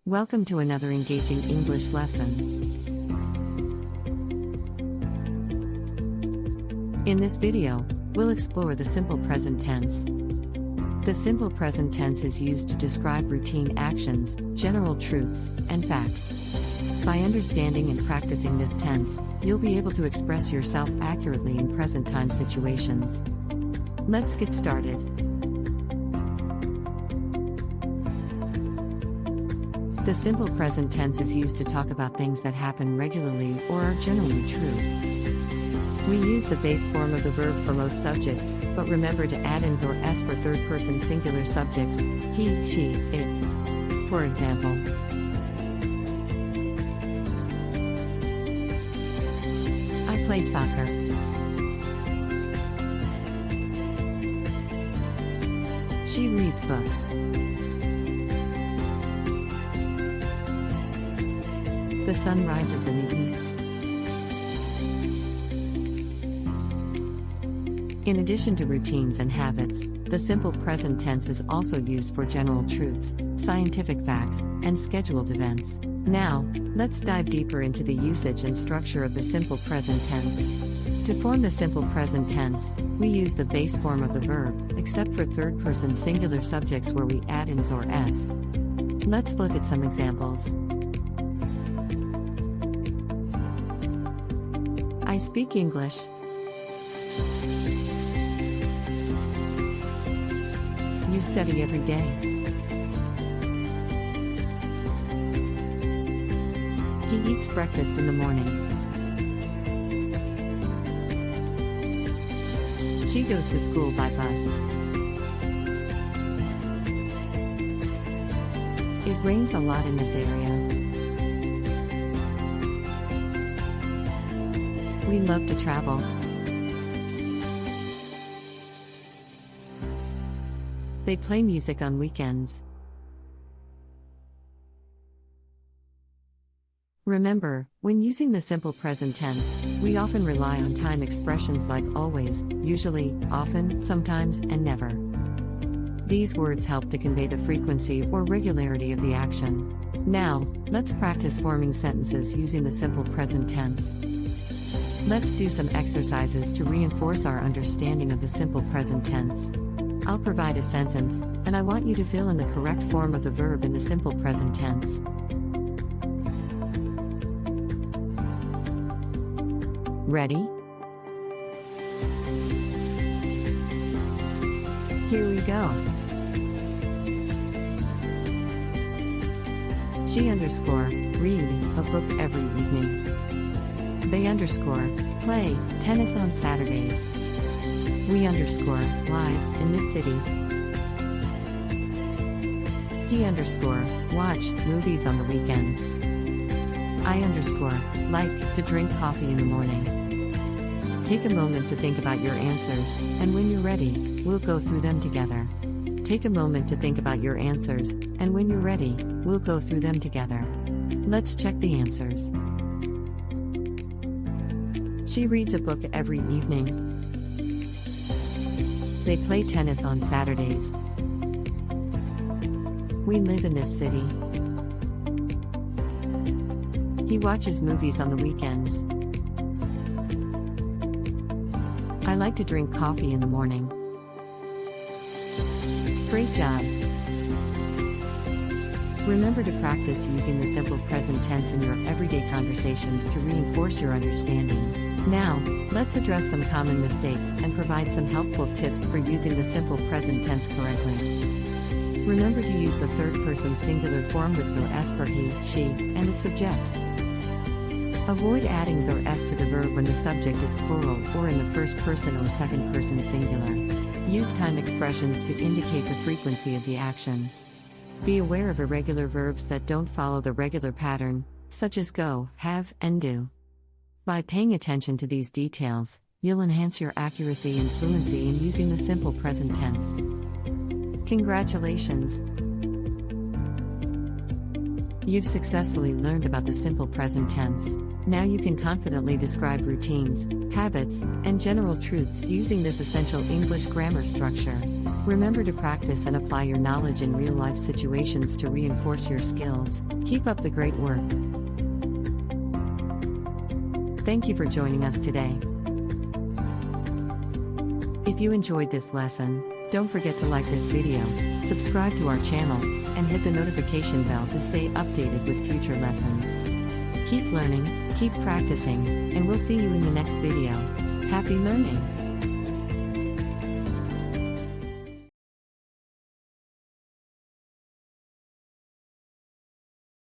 Welcome to another engaging English lesson. In this video, we'll explore the simple present tense. The simple present tense is used to describe routine actions, general truths, and facts. By understanding and practicing this tense, you'll be able to express yourself accurately in present time situations. Let's get started. The simple present tense is used to talk about things that happen regularly or are generally true. We use the base form of the verb for most subjects, but remember to add ins or s for third-person singular subjects, he, she, it. For example, I play soccer. She reads books. The sun rises in the east. In addition to routines and habits, the simple present tense is also used for general truths, scientific facts, and scheduled events. Now, let's dive deeper into the usage and structure of the simple present tense. To form the simple present tense, we use the base form of the verb, except for third-person singular subjects where we add ins or s. Let's look at some examples. I speak English. You study every day. He eats breakfast in the morning. She goes to school by bus. It rains a lot in this area. We love to travel. They play music on weekends. Remember, when using the simple present tense, we often rely on time expressions like always, usually, often, sometimes, and never. These words help to convey the frequency or regularity of the action. Now, let's practice forming sentences using the simple present tense. Let's do some exercises to reinforce our understanding of the simple present tense. I'll provide a sentence, and I want you to fill in the correct form of the verb in the simple present tense. Ready? Here we go. She read a book every evening. They play tennis on Saturdays. We live in this city. He watch movies on the weekends. I like to drink coffee in the morning. Take a moment to think about your answers, and when you're ready, we'll go through them together. Take a moment to think about your answers, and when you're ready, we'll go through them together. Let's check the answers. She reads a book every evening. They play tennis on Saturdays. We live in this city. He watches movies on the weekends. I like to drink coffee in the morning. Great job! Remember to practice using the simple present tense in your everyday conversations to reinforce your understanding. Now, let's address some common mistakes and provide some helpful tips for using the simple present tense correctly. Remember to use the third-person singular form with s for he, she, and its subjects. Avoid adding or s to the verb when the subject is plural or in the first person or second person singular. Use time expressions to indicate the frequency of the action. Be aware of irregular verbs that don't follow the regular pattern, such as go, have, and do. By paying attention to these details, you'll enhance your accuracy and fluency in using the simple present tense. Congratulations! You've successfully learned about the simple present tense. Now you can confidently describe routines, habits, and general truths using this essential English grammar structure. Remember to practice and apply your knowledge in real-life situations to reinforce your skills. Keep up the great work. Thank you for joining us today. If you enjoyed this lesson, don't forget to like this video, subscribe to our channel, and hit the notification bell to stay updated with future lessons. Keep learning, keep practicing, and we'll see you in the next video. Happy learning!